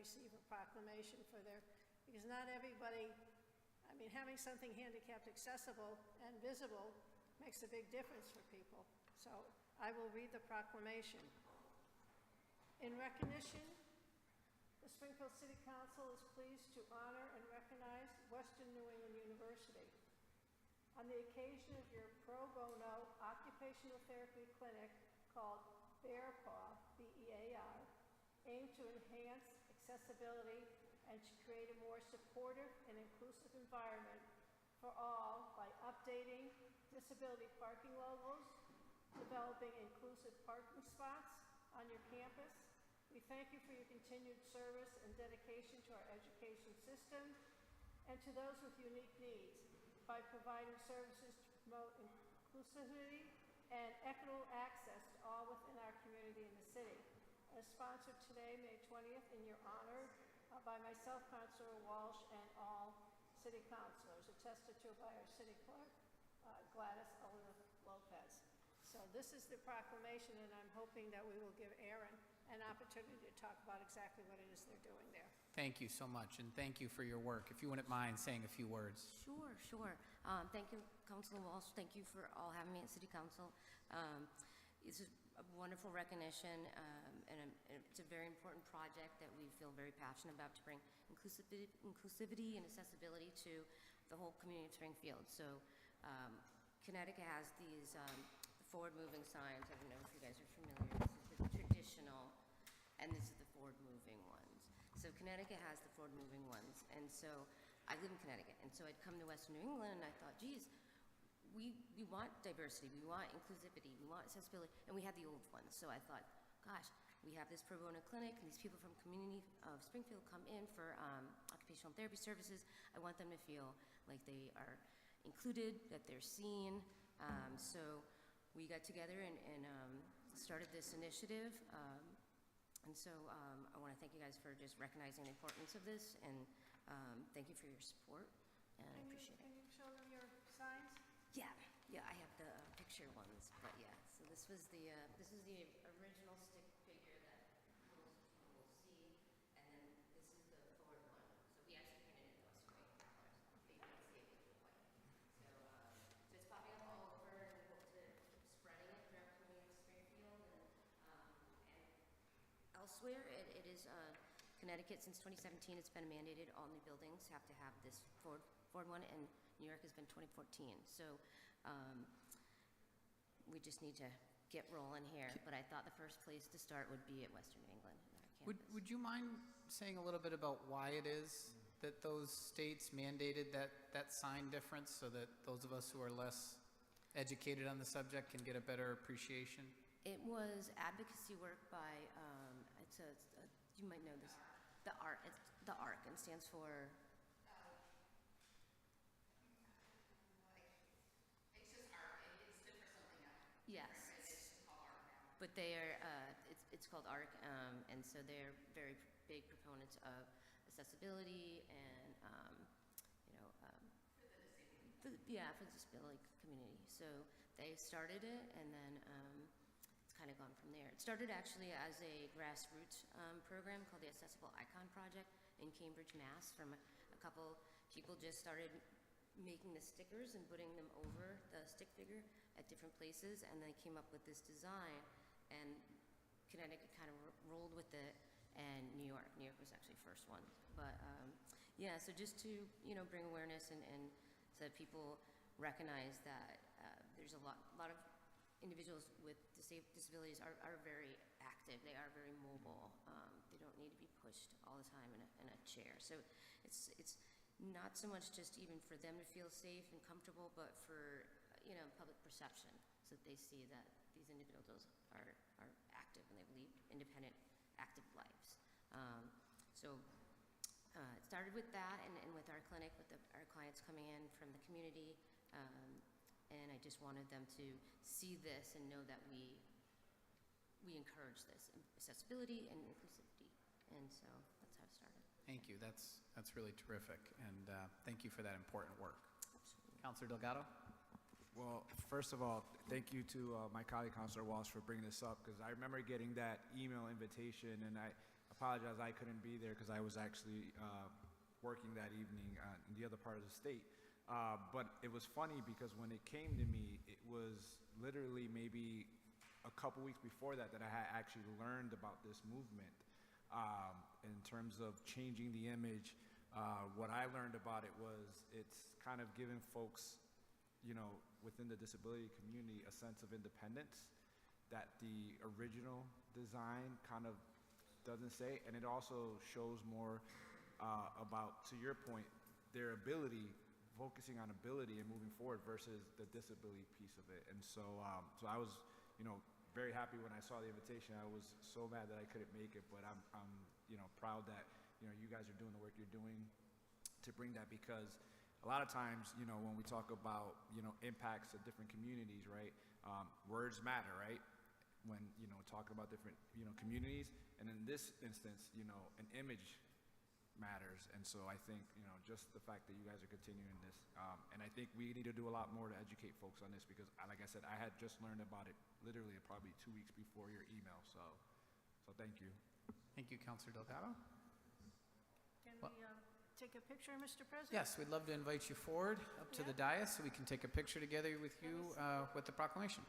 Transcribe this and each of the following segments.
receive a proclamation for their, because not everybody, I mean, having something handicapped accessible and visible makes a big difference for people. So I will read the proclamation. In recognition, the Springfield City Council is pleased to honor and recognize Western New England University. On the occasion of your pro bono occupational therapy clinic called BEAR, B-E-A-R, aimed to enhance accessibility and to create a more supportive and inclusive environment for all by updating disability parking logos, developing inclusive parking spots on your campus. We thank you for your continued service and dedication to our education system and to those with unique needs by providing services to promote inclusivity and equitable access to all within our community in the city. As sponsored today, May 20th, in your honor, by myself, Councilor Walsh, and all city councilors, attested to by our city clerk, Gladys Elizabeth Lopez. So this is the proclamation, and I'm hoping that we will give Aaron an opportunity to talk about exactly what it is they're doing there. Thank you so much, and thank you for your work. If you wouldn't mind saying a few words. Sure. Thank you, Councilor Walsh. Thank you for all having me at City Council. It's a wonderful recognition, and it's a very important project that we feel very passionate about to bring inclusivity and accessibility to the whole community of Springfield. So Connecticut has these forward-moving signs. I don't know if you guys are familiar. This is the traditional, and this is the forward-moving ones. So Connecticut has the forward-moving ones, and so I live in Connecticut, and so I'd come to Western New England, and I thought, geez, we want diversity, we want inclusivity, we want accessibility, and we had the old ones. So I thought, gosh, we have this pro bono clinic, and these people from community of Springfield come in for occupational therapy services. I want them to feel like they are included, that they're seen. So we got together and started this initiative. And so I want to thank you guys for just recognizing the importance of this, and thank you for your support, and I appreciate it. Can you show them your signs? Yeah, I have the picture ones, but yeah. So this was the this is the original stick figure that most people will see, and then this is the forward one. So we actually painted it those great colors. You can see it with the white. So it's popping up all over, and we hope to spreading it throughout the community of Springfield and elsewhere. It is Connecticut since 2017. It's been mandated. All new buildings have to have this forward one, and New York has been 2014. So we just need to get rolling here. But I thought the first place to start would be at Western New England. Would you mind saying a little bit about why it is that those states mandated that sign difference, so that those of us who are less educated on the subject can get a better appreciation? It was advocacy work by, you might know this, the ARC. It's the ARC, and stands for... It's just ARC. It stood for something else. Yes. It's just called ARC now. But they are, it's called ARC, and so they're very big proponents of accessibility and, for the disability community. So they started it, and then it's kind of gone from there. It started actually as a grassroots program called the Accessible Icon Project in Cambridge, Mass. From a couple people just started making the stickers and putting them over the stick figure at different places, and they came up with this design, and Connecticut kind of rolled with it, and New York was actually the first one. But yeah, so just to bring awareness and so that people recognize that there's a lot of individuals with disabilities are very active. They are very mobile. They don't need to be pushed all the time in a chair. So it's not so much just even for them to feel safe and comfortable, but for public perception, so that they see that these individuals are active and they lead independent, active lives. It started with that, and with our clinic, with our clients coming in from the community, and I just wanted them to see this and know that we encourage this accessibility and inclusivity, and so that's how it started. Thank you. That's really terrific, and thank you for that important work. Absolutely. Councilor Delgado? Well, first of all, thank you to my colleague, Councilor Walsh, for bringing this up, because I remember getting that email invitation, and I apologize, I couldn't be there because I was actually working that evening in the other part of the state. But it was funny because when it came to me, it was literally maybe a couple weeks before that I had actually learned about this movement in terms of changing the image. What I learned about it was it's kind of giving folks, you know, within the disability community a sense of independence that the original design kind of doesn't say, and it also shows more about, to your point, their ability, focusing on ability and moving forward versus the disability piece of it. And so I was, you know, very happy when I saw the invitation. I was so mad that I couldn't make it, but I'm you know, proud that, you know, you guys are doing the work you're doing to bring that, because a lot of times, you know, when we talk about, you know, impacts of different communities, right, words matter, right? When, you know, talking about different, you know, communities, and in this instance, you know, an image matters. And so I think, you know, just the fact that you guys are continuing this, and I think we need to do a lot more to educate folks on this, because like I said, I had just learned about it literally probably 2 weeks before your email, so thank you. Thank you, Councilor Delgado. Can we take a picture, Mr. President? Yes, we'd love to invite you forward up to the dais so we can take a picture together with you with the proclamation.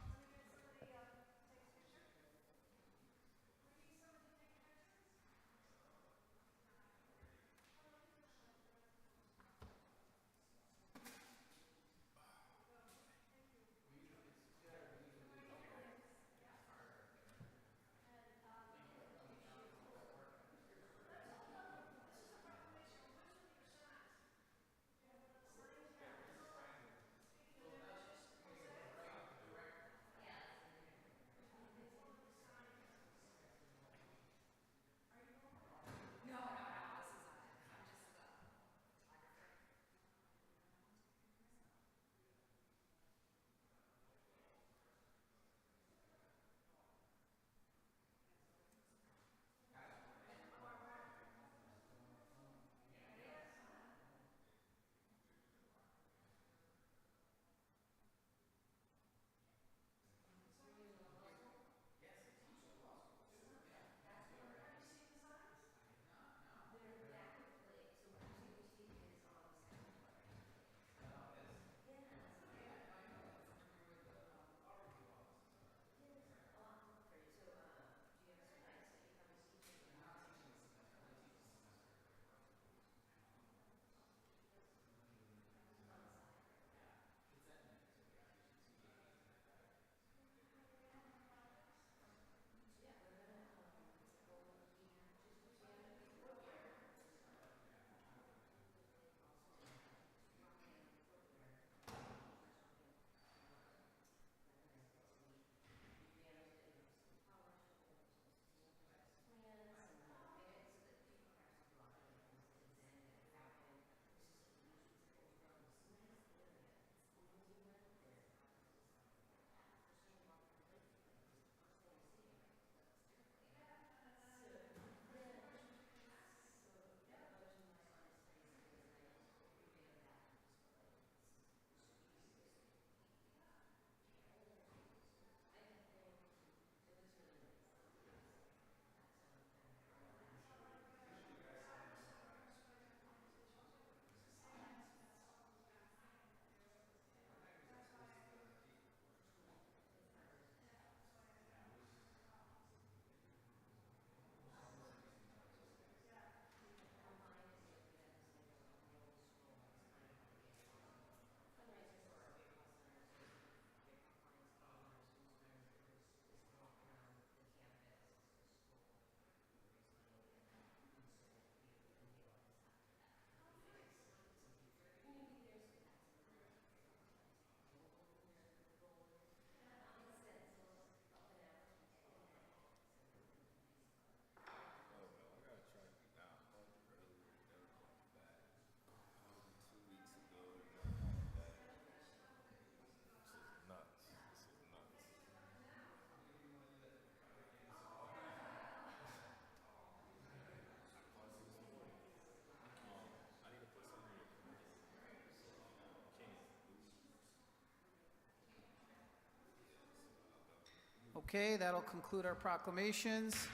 Okay, that'll conclude our proclamations.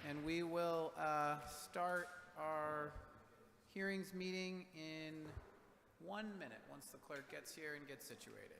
and we will start our hearings meeting in 1 minute, once the clerk gets here and gets situated.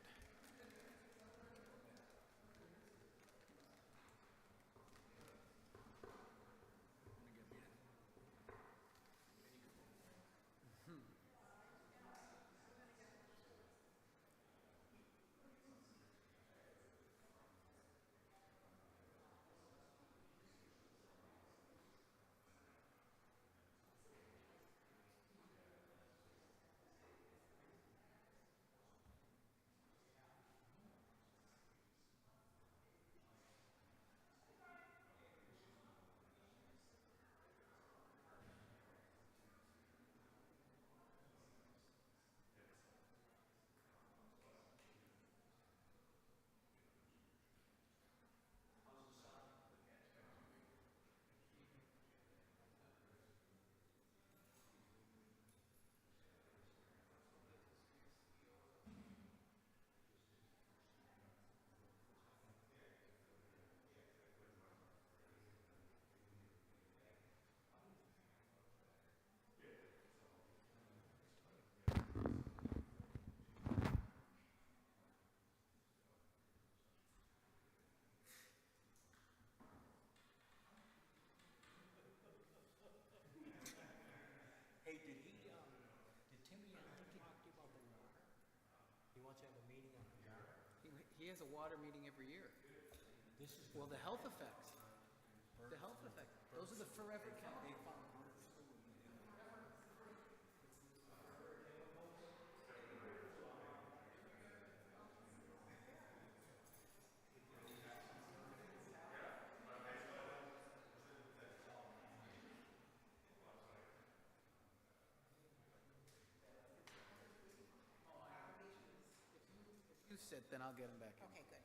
Hey, did Timmy Allen talk to you about the water? He wants to have a meeting on the water. He has a water meeting every year. This is Well, the health effects. The health effects. Those are the forever chemicals. You sit, then I'll get him back in. Okay, good.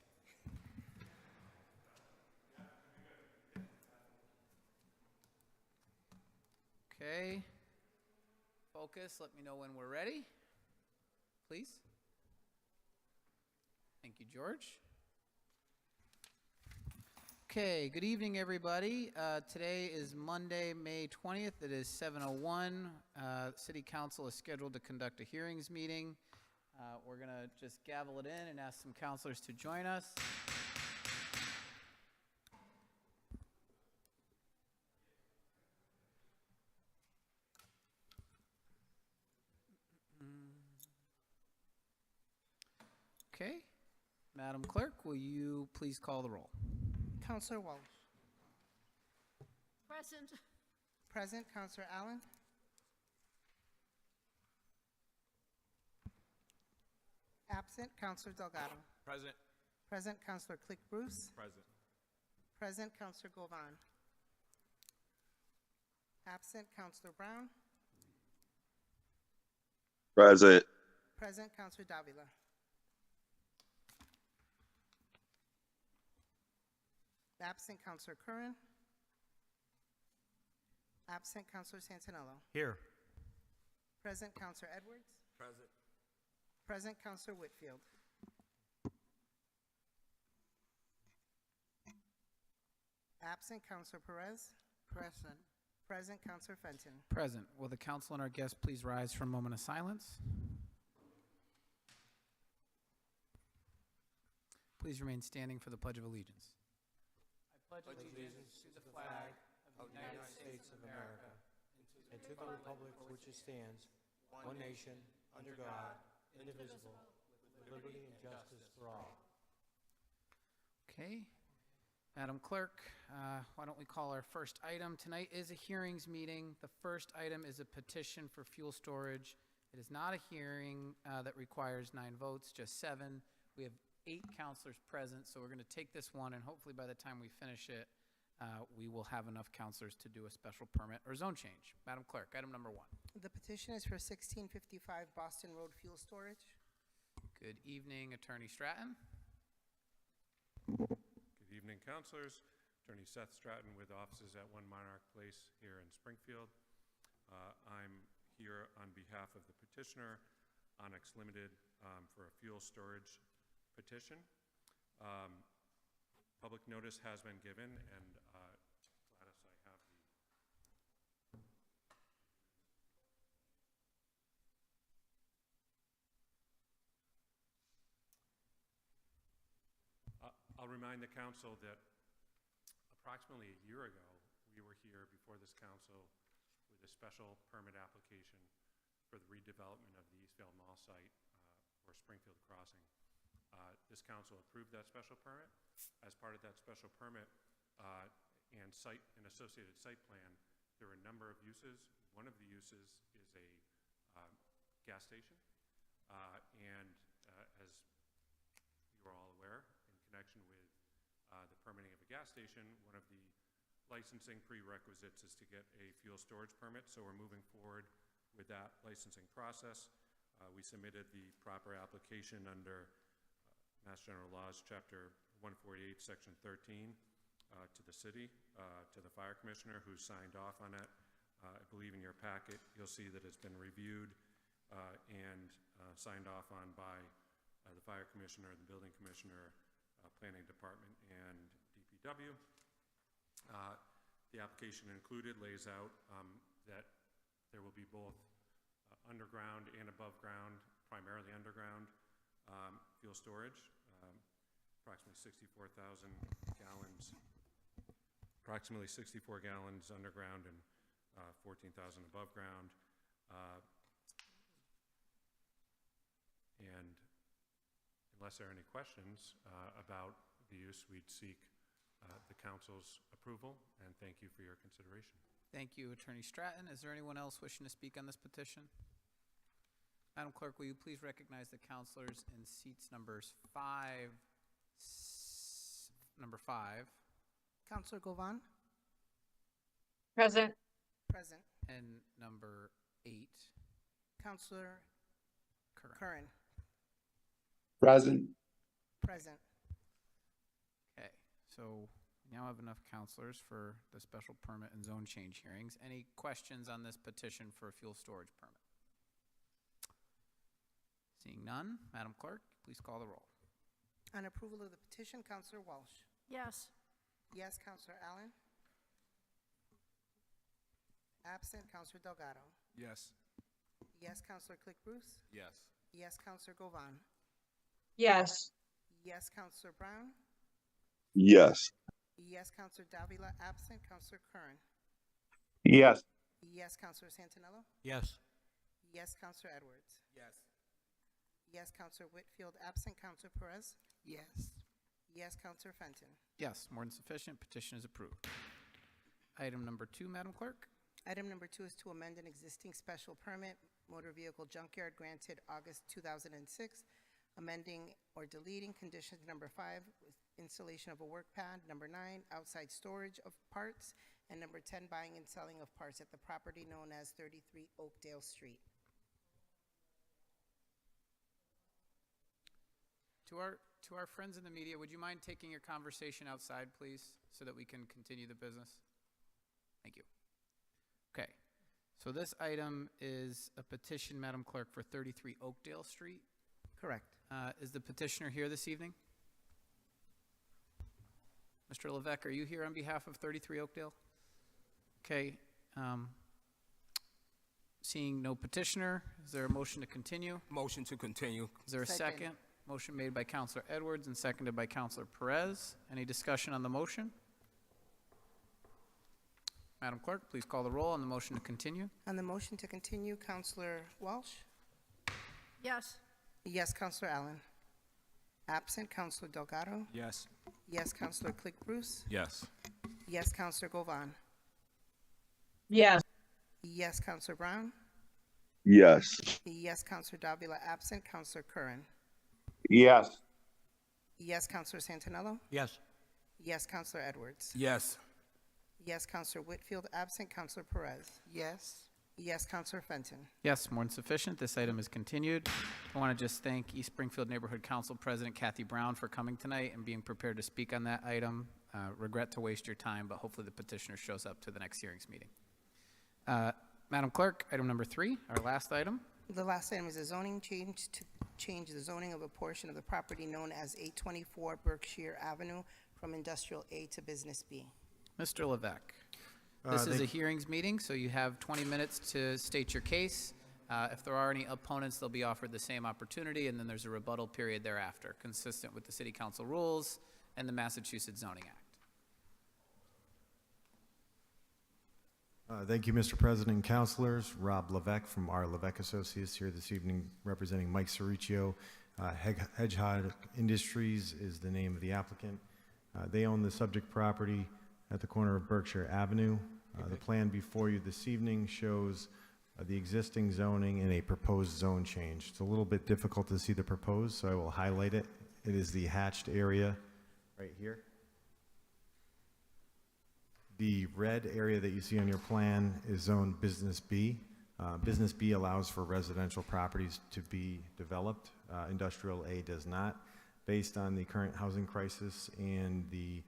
Okay. Focus, let me know when we're ready, please. Thank you, George. Okay, good evening, everybody. Today is Monday, May 20th. It is 7:01. City Council is scheduled to conduct a hearings meeting. We're going to just gavel it in and ask some councilors to join us. Okay. Madam Clerk, will you please call the roll? Counselor Walsh. Present. Present. Counselor Allen. Absent. Counselor Delgado. Present. Present. Counselor Click Bruce. Present. Present. Counselor Govan. Absent. Counselor Brown. Present. Present. Counselor Davila. Absent. Counselor Curran. Absent. Counselor Santinello. here. Present. Counselor Edwards. Present. Present. Counselor Whitfield. Absent. Counselor Perez. Present. Present. Counselor Fenton. Present. Will the council and our guests please rise for a moment of silence? Please remain standing for the Pledge of Allegiance. I pledge allegiance to the flag of the United States of America And to the republic for which it stands, one nation, under God, indivisible, with liberty and justice for all. Okay. Madam Clerk, why don't we call our first item? Tonight is a hearings meeting. The first item is a petition for fuel storage. It is not a hearing that requires 9 votes, just 7. We have 8 counselors present, so we're going to take this one, and hopefully by the time we finish it, we will have enough counselors to do a special permit or zone change. Madam Clerk, item number 1. The petition is for 1655 Boston Road fuel storage. Good evening, Attorney Stratton. Good evening, councilors. Attorney Seth Stratton with offices at 1 Monarch Place here in Springfield. I'm here on behalf of the petitioner, Onyx Limited, for a fuel storage petition. Public notice has been given, and Gladys, I remind the council that approximately a year ago, we were here before this council with a special permit application for the redevelopment of the Eastvale Mall site for Springfield Crossing. This council approved that special permit. As part of that special permit and associated site plan, there are a number of uses. One of the uses is a gas station. And as you are all aware, in connection with the permitting of a gas station, one of the licensing prerequisites is to get a fuel storage permit. So we're moving forward with that licensing process. We submitted the proper application under Mass General Laws, Chapter 148, Section 13, to the city, to the fire commissioner, who signed off on it. I believe in your packet, you'll see that it's been reviewed and signed off on by the fire commissioner, the building commissioner, planning department, and DPW. The application included lays out that there will be both underground and above ground, primarily underground, fuel storage, approximately 64,000 gallons, approximately 64 gallons underground and 14,000 above ground. And unless there are any questions about the use, we'd seek the council's approval, and thank you for your consideration. Thank you, Attorney Stratton. Is there anyone else wishing to speak on this petition? Madam Clerk, will you please recognize the councilors in seats number 5, Counselor Govan? Present. Present. and number 8, Counselor Curran. Curran? Present. Present. Okay, so we now have enough counselors for the special permit and zone change hearings. Any questions on this petition for a fuel storage permit? Seeing none, Madam Clerk, please call the roll. On approval of the petition, Counselor Walsh? Yes. Yes, Counselor Allen? Absent, Counselor Delgado? Yes. Yes, Counselor Click Bruce? Yes. Yes, Counselor Govan? Yes. Yes, Counselor Brown? Yes. Yes, Counselor Davila. Absent, Counselor Curran? Yes. Yes, Counselor Santinello? Yes. Yes, Counselor Edwards? Yes. Yes, Counselor Whitfield. Absent, Counselor Perez? Yes. Yes, Counselor Fenton? Yes, more than sufficient. Petition is approved. Item number 2, Madam Clerk. Item number 2 is to amend an existing special permit, motor vehicle junkyard granted August 2006, amending or deleting conditions number 5, with installation of a work pad, number 9, outside storage of parts, and number 10, buying and selling of parts at the property known as 33 Oakdale Street. To our friends in the media, would you mind taking your conversation outside, please, so that we can continue the business? Thank you. Okay, so this item is a petition, Madam Clerk, for 33 Oakdale Street. Correct. Is the petitioner here this evening? Mr. Levesque, are you here on behalf of 33 Oakdale? Okay, seeing no petitioner, is there a motion to continue? Motion to continue. Is there a Second. second? Motion made by Counselor Edwards and seconded by Counselor Perez. Any discussion on the motion? Madam Clerk, please call the roll on the motion to continue. On the motion to continue, Counselor Walsh? Yes. Yes, Counselor Allen. Absent, Counselor Delgado? Yes. Yes, Counselor Click Bruce? Yes. Yes, Counselor Govan? Yes. Yes, Counselor Brown? Yes. Yes, Counselor Davila. Absent, Counselor Curran? Yes. Yes, Counselor Santinello? Yes. Yes, Counselor Edwards? Yes. Yes, Counselor Whitfield. Absent, Counselor Perez? Yes. Yes, Counselor Fenton? Yes, more than sufficient. This item is continued. I want to just thank East Springfield Neighborhood Council President Kathy Brown for coming tonight and being prepared to speak on that item. Regret to waste your time, but hopefully the petitioner shows up to the next hearings meeting. Madam Clerk, item number 3, our last item. The last item is a zoning change to change the zoning of a portion of the property known as 824 Berkshire Avenue from Industrial A to Business B. Mr. Levesque. This is a hearings meeting, so you have 20 minutes to state your case. If there are any opponents, they'll be offered the same opportunity, and then there's a rebuttal period thereafter, consistent with the City Council rules and the Massachusetts Zoning Act. Thank you, Mr. President and councilors. Rob Levesque from our Levesque Associates here this evening representing Mike Cericcio. Hedgehog Industries is the name of the applicant. They own the subject property at the corner of Berkshire Avenue. The plan before you this evening shows the existing zoning and a proposed zone change. It's a little bit difficult to see the proposed, so I will highlight it. It is the hatched area right here. The red area that you see on your plan is zone Business B. Business B allows for residential properties to be developed. Industrial A does not. Based on the current housing crisis and the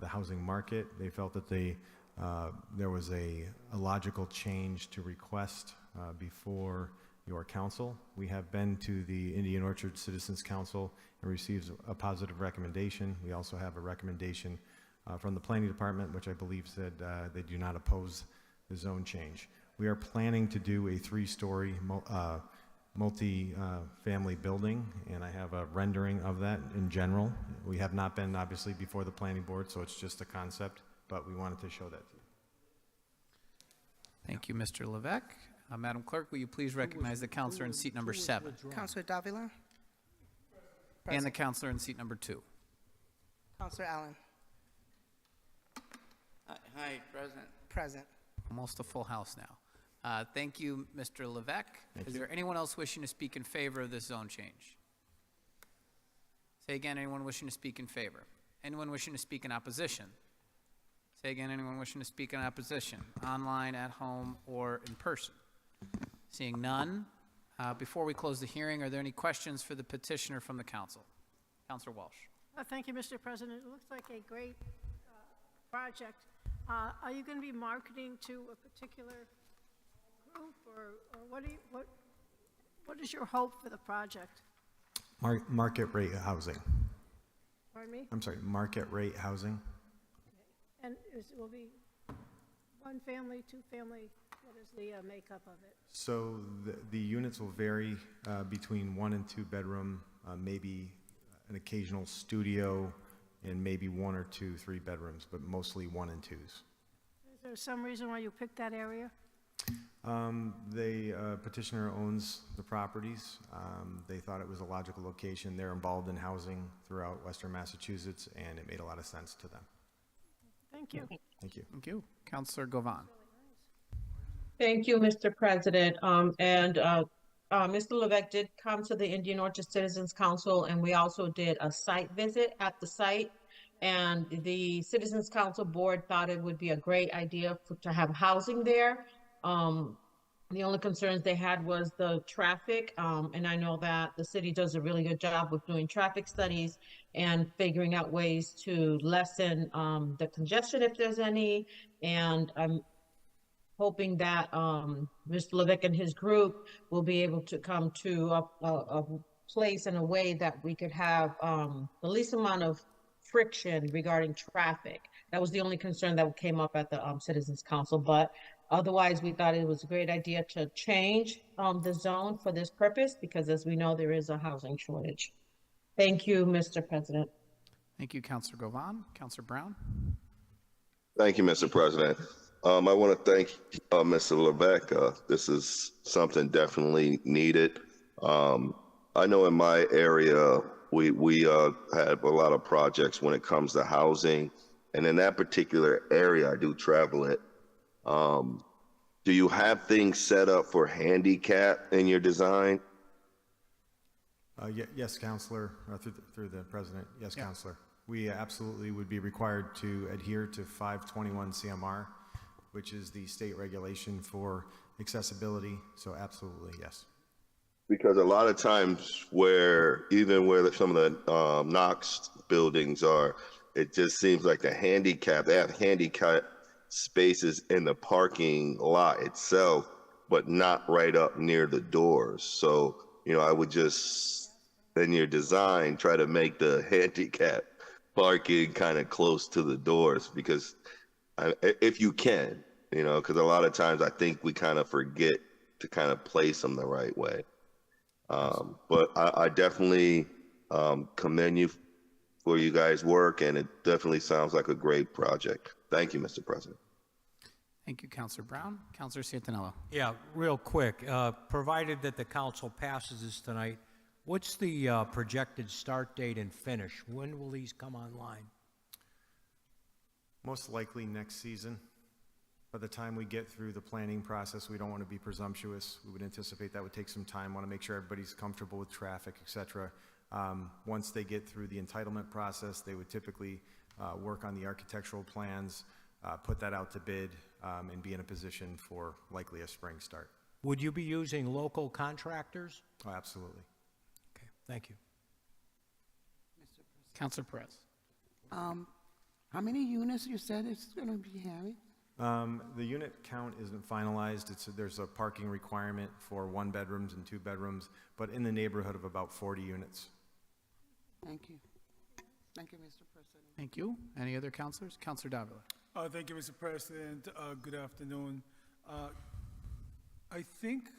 housing market, they felt that there was a logical change to request before your council. We have been to the Indian Orchard Citizens Council and received a positive recommendation. We also have a recommendation from the planning department, which I believe said they do not oppose the zone change. We are planning to do a 3-story multi-family building, and I have a rendering of that in general. We have not been obviously before the planning board, so it's just a concept, but we wanted to show that to you. Thank you, Mr. Levesque. Madam Clerk, will you please recognize the counselor in seat number 7 Counselor Davila? and the counselor in seat number 2? Counselor Allen? Hi, President. Present. Almost a full house now. Thank you, Mr. Levesque. Is there anyone else wishing to speak in favor of this zone change? Say again, anyone wishing to speak in favor? Anyone wishing to speak in opposition? Say again, anyone wishing to speak in opposition, online, at home, or in person? Seeing none, before we close the hearing, are there any questions for the petitioner from the council? Councilor Walsh. Thank you, Mr. President. It looks like a great project. Are you going to be marketing to a particular group, or what is your hope for the project? Market rate housing. Pardon me? I'm sorry, market rate housing. And will be one family, 2 family? What is the makeup of it? So the units will vary between 1 and 2 bedroom, maybe an occasional studio, and maybe 1 or 2, 3 bedrooms, but mostly 1 and 2s. Is there some reason why you picked that area? The petitioner owns the properties. They thought it was a logical location. They're involved in housing throughout Western Massachusetts, and it made a lot of sense to them. Thank you. Thank you. Thank you. Councilor Govan. Thank you, Mr. President. Mr. Levesque did come to the Indian Orchard Citizens Council, and we also did a site visit at the site. And the Citizens Council board thought it would be a great idea to have housing there. The only concerns they had was the traffic, and I know that the city does a really good job with doing traffic studies and figuring out ways to lessen the congestion if there's any. And I'm hoping that Mr. Levesque and his group will be able to come to a place in a way that we could have the least amount of friction regarding traffic. That was the only concern that came up at the Citizens Council, but otherwise we thought it was a great idea to change the zone for this purpose, because as we know, there is a housing shortage. Thank you, Mr. President. Thank you, Councilor Govan. Councilor Brown. Thank you, Mr. President. I want to thank Mr. Levesque. This is something definitely needed. I know in my area, we have a lot of projects when it comes to housing. And in that particular area, I do travel it. Do you have things set up for handicap in your design? Yes, Councilor, through the President. Yes, yeah. Councilor. We absolutely would be required to adhere to 521 CMR, which is the state regulation for accessibility. So absolutely, yes. Because a lot of times even where some of the Knox buildings are, it just seems like they have handicap spaces in the parking lot itself, but not right up near the doors. So, I would just, in your design, try to make the handicap parking kind of close to the doors, because if you can, because a lot of times I think we kind of forget to kind of place them the right way. But I definitely commend you where you guys work, and it definitely sounds like a great project. Thank you, Mr. President. Thank you, Councilor Brown. Councilor Santinello. Yeah, real quick, provided that the council passes this tonight, what's the projected start date and finish? When will these come online? Most likely next season. By the time we get through the planning process, we don't want to be presumptuous. We would anticipate that would take some time, want to make sure everybody's comfortable with traffic, et cetera. Once they get through the entitlement process, they would typically work on the architectural plans, put that out to bid, and be in a position for likely a spring start. Would you be using local contractors? Oh, absolutely. Okay, thank you. Councilor Perez. How many units you said it's going to be having? The unit count isn't finalized. There's a parking requirement for 1 bedrooms and 2 bedrooms, but in the neighborhood of about 40 units. Thank you. Thank you, Mr. President. Thank you. Any other councilors? Councilor Davila. Thank you, Mr. President. Good afternoon. I think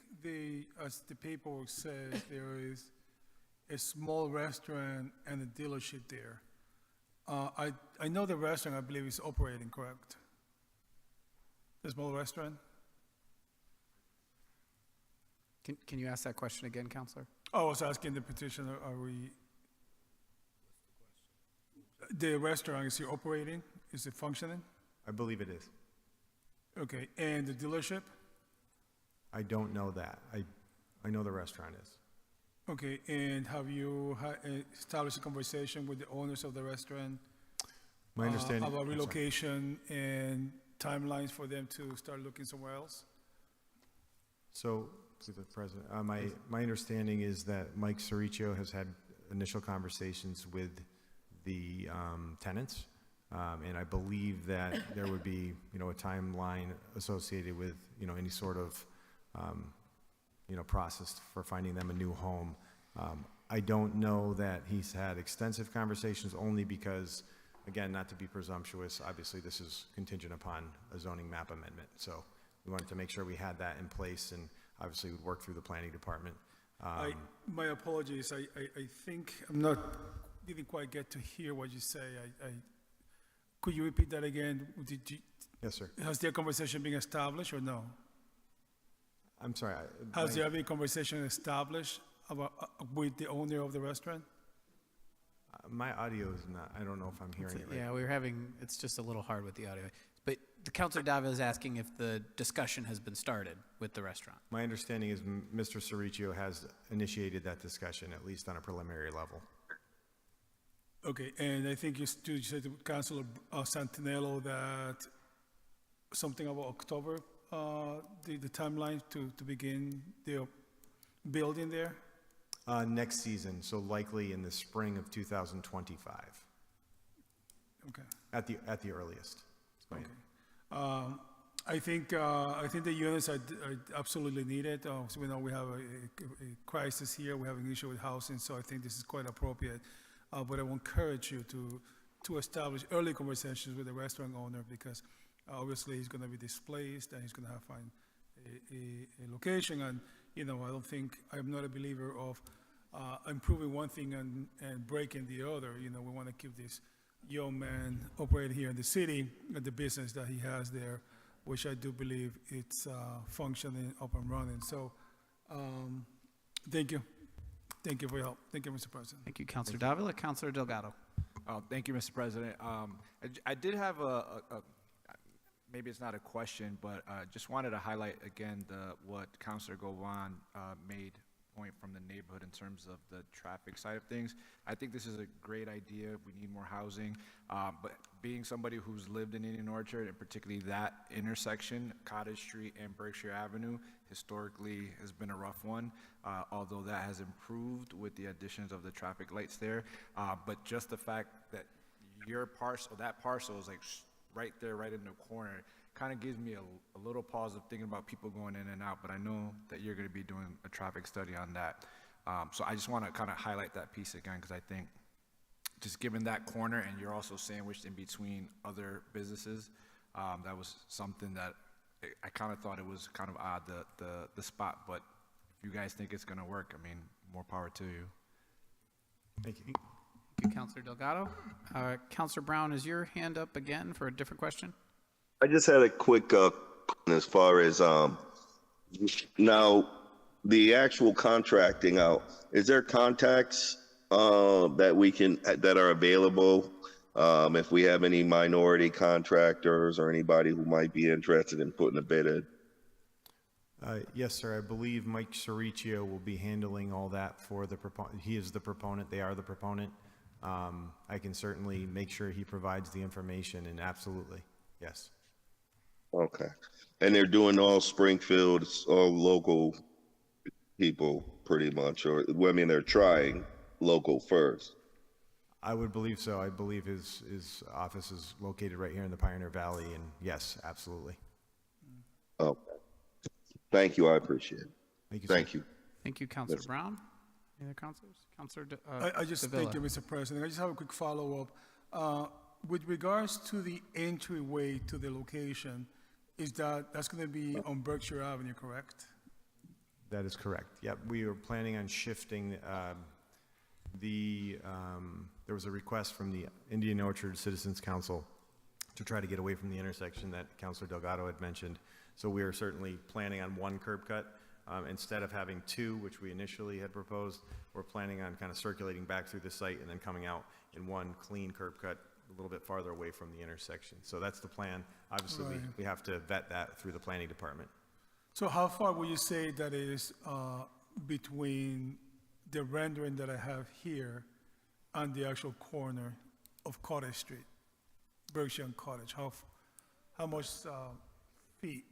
as the paperwork says, there is a small restaurant and a dealership there. I know the restaurant, I believe, is operating, correct? The small restaurant? Can you ask that question again, Councilor? Oh, I was asking the petitioner, the restaurant, is it operating? Is it functioning? I believe it is. Okay, and the dealership? I don't know that. I know the restaurant is. Okay, and have you established a conversation with the owners of the restaurant? My understanding. About I'm sorry. relocation and timelines for them to start looking somewhere else? So, to the President, my understanding is that Mike Cericcio has had initial conversations with the tenants, and I believe that there would be, a timeline associated with, any sort of, process for finding them a new home. I don't know that he's had extensive conversations, only because, again, not to be presumptuous, obviously this is contingent upon a zoning map amendment. So we wanted to make sure we had that in place, and obviously we'd work through the planning department. My apologies, I think didn't quite get to hear what you say. Could you repeat that again? Yes, sir. Has their conversation been established or no? I'm sorry. Has there been a conversation established about, with the owner of the restaurant? My audio is not, I don't know if I'm hearing it right. Yeah, it's just a little hard with the audio. But the Councilor Davila is asking if the discussion has been started with the restaurant. My understanding is Mr. Cericcio has initiated that discussion, at least on a preliminary level. Okay, and I think you said to Councilor Santinello that something about October, the timeline to begin the building there? Next season, so likely in the spring of 2025. Okay. At the earliest. Okay. I think the units are absolutely needed. So we know we have a crisis here. We have an issue with housing, so I think this is quite appropriate. But I will encourage you to establish early conversations with the restaurant owner, because obviously he's going to be displaced and he's going to have to find a location. And I'm not a believer of improving one thing and breaking the other. We want to keep this young man operating here in the city and the business that he has there, which I do believe it's functioning, up and running. So thank you. Thank you for your help. Thank you, Mr. President. Thank you, Councilor Davila. Councilor Delgado. Thank you, Mr. President. I did have maybe it's not a question, but just wanted to highlight again what Councilor Govan made point from the neighborhood in terms of the traffic side of things. I think this is a great idea. We need more housing, but being somebody who's lived in Indian Orchard, and particularly that intersection, Cottage Street and Berkshire Avenue, historically has been a rough one, although that has improved with the additions of the traffic lights there. But just the fact that that parcel is like right there, right in the corner, kind of gives me a little pause of thinking about people going in and out, but I know that you're going to be doing a traffic study on that. So I just want to kind of highlight that piece again, because I think just given that corner, and you're also sandwiched in between other businesses, that was something that I kind of thought it was kind of odd, the spot, but if you guys think it's going to work, I mean, more power to you. Thank you. Thank you, Counselor Delgado. Counselor Brown, is your hand up again for a different question? I just had a quick as far as now the actual contracting out. Is there contacts that we can that are available if we have any minority contractors or anybody who might be interested in putting a bid in? Yes, sir. I believe Mike Cericchio will be handling all that for the proponent. He is the proponent. They are the proponent. I can certainly make sure he provides the information, and absolutely, yes. Okay. And they're doing all Springfield, all local people pretty much, or well, I mean, they're trying local first. I would believe so. I believe his office is located right here in the Pioneer Valley, and yes, absolutely. Okay. Thank you. I appreciate it. Thank you. Thank you. Thank you, Counselor Brown. Any other counselors? Counselor I just thank you, Mr. President. I just have a quick follow-up. With regards to the entryway to the location, that's going to be on Berkshire Avenue, correct? That is correct. Yep, we are planning on shifting there was a request from the Indian Orchard Citizens Council to try to get away from the intersection that Councilor Delgado had mentioned. So we are certainly planning on one curb cut. Instead of having two, which we initially had proposed, we're planning on kind of circulating back through the site and then coming out in one clean curb cut a little bit farther away from the intersection. So that's the plan. Obviously, Right. we have to vet that through the planning department. So how far would you say that is between the rendering that I have here and the actual corner of Cottage Street, Berkshire and Cottage? How much feet?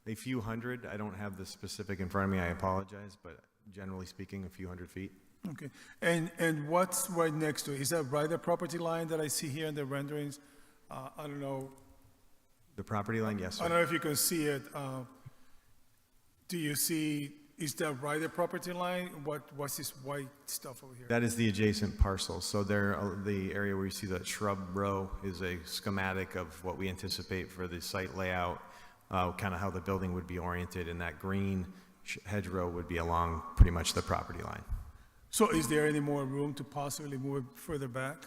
A few hundred. I don't have the specific in front of me. I apologize, but generally speaking, a few hundred feet. Okay. And what's right next to it? Is that right the property line that I see here in the renderings? I don't know. The property line, yes, I sir. don't know if you can see it. Do you see, is that right the property line? What's this white stuff over here? That is the adjacent parcel. So there, the area where you see that shrub row is a schematic of what we anticipate for the site layout, kind of how the building would be oriented, and that green hedgerow would be along pretty much the property line. So is there any more room to possibly move it further back?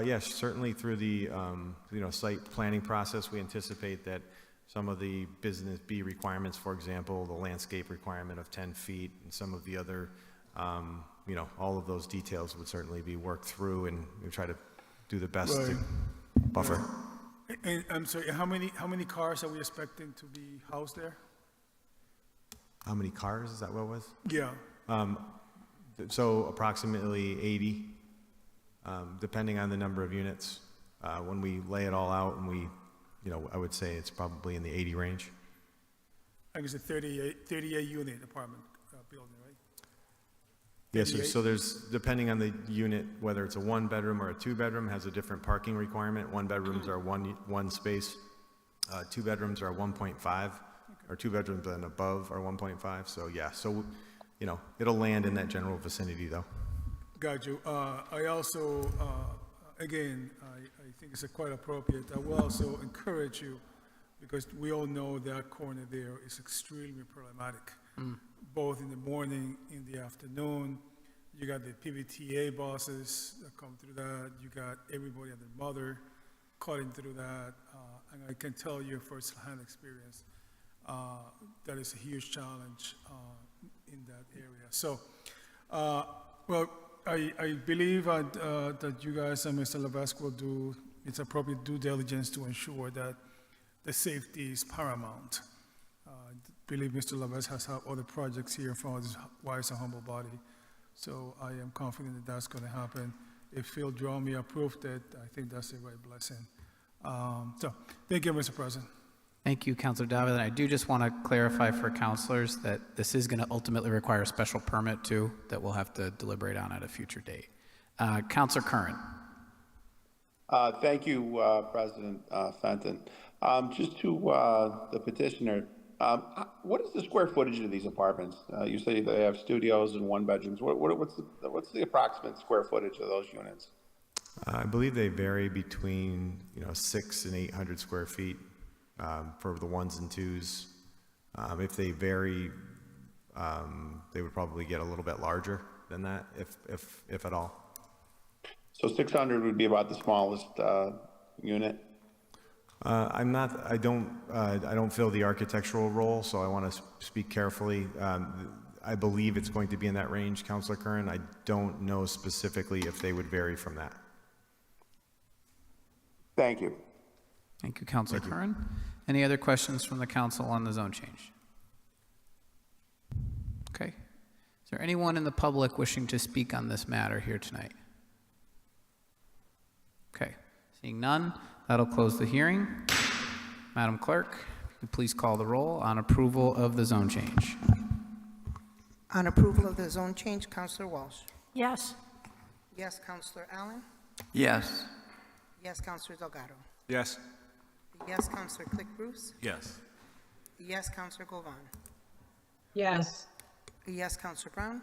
Yes, certainly through the site planning process, we anticipate that some of the business B requirements, for example, the landscape requirement of 10 feet, and some of the other, all of those details would certainly be worked through, and we try to do the best to buffer. And I'm sorry, how many cars are we expecting to be housed there? How many cars, is that what it was? Yeah. So approximately 80, depending on the number of units. When we lay it all out, and I would say it's probably in the 80 range. I guess a 38 unit apartment building, right? Yes, so there's, depending on the unit, whether it's a one bedroom or a two bedroom, has a different parking requirement. One bedrooms are one space. Two bedrooms are 1.5, or two bedrooms and above are 1.5. So yeah, so it'll land in that general vicinity though. Got you. I also, again, I think it's quite appropriate. I will also encourage you, because we all know that corner there is extremely problematic, both in the morning, in the afternoon. You got the PVTA buses that come through that. You got everybody and their mother cutting through that. And I can tell you firsthand experience, that is a huge challenge in that area. So, well, I believe that you guys and Mr. Levesque will do its appropriate due diligence to ensure that the safety is paramount. I believe Mr. Levesque has had other projects here from his wise and humble body. So I am confident that that's going to happen. If Phil Dromey approved it, I think that's a great blessing. So thank you, Mr. President. Thank you, Councilor David. And I do just want to clarify for councilors that this is going to ultimately require a special permit too, that we'll have to deliberate on at a future date. Councilor Curran. Thank you, President Fenton. Just to the petitioner, what is the square footage of these apartments? You say they have studios and one bedrooms. What's the approximate square footage of those units? I believe they vary between 600 and 800 square feet for the ones and twos. If they vary, they would probably get a little bit larger. than that, if at all. So 600 would be about the smallest unit? I don't fill the architectural role, so I want to speak carefully. I believe it's going to be in that range, Councilor Curran. I don't know specifically if they would vary from that. Thank you. Thank you, Councilor Curran. Any other questions from the council on the zone change? Okay. Is there anyone in the public wishing to speak on this matter here tonight? Okay. Seeing none, that'll close the hearing. Madam Clerk, if you could please call the roll on approval of the zone change. On approval of the zone change, Councilor Walsh. Yes. Yes, Councilor Allen. Yes. Yes, Councilor Delgado. Yes. Yes, Councilor Click Bruce. Yes. Yes, Councilor Govan. Yes. Yes, Councilor Brown.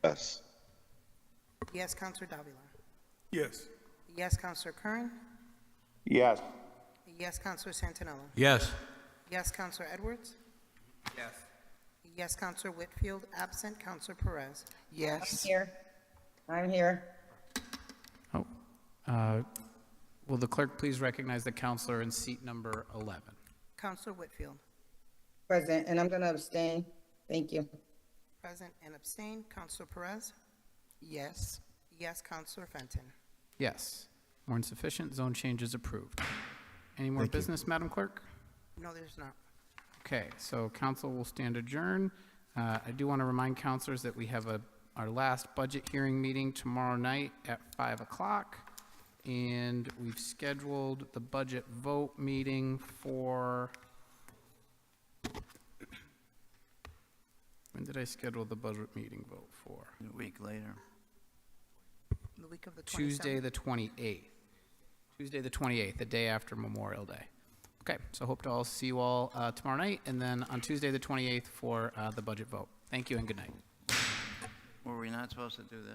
Yes. Yes, Councilor Davila. Yes. Yes, Councilor Curran. Yes. Yes, Councilor Santinello. Yes. Yes, Councilor Edwards. Yes. Yes, Councilor Whitfield, absent. Councilor Perez. Yes. I'm here. Oh, will the clerk please recognize the counselor in seat number 11? Councilor Whitfield. Present, and I'm going to abstain. Thank you. Present and abstain. Councilor Perez. Yes. Yes, Councilor Fenton. Yes. More insufficient. Zone change is approved. Any more business, Madam Clerk? No, there's not. Okay, so council will stand adjourned. I do want to remind councilors that we have our last budget hearing meeting tomorrow night at 5 o'clock. And we've scheduled the budget vote meeting for... When did I schedule the budget meeting vote for? A week later. The week of the 27th. Tuesday, the 28th. Tuesday, the 28th, the day after Memorial Day. Okay, so hope to all see you all tomorrow night, and then on Tuesday, the 28th for the budget vote. Thank you and good night. Were we not supposed to do that?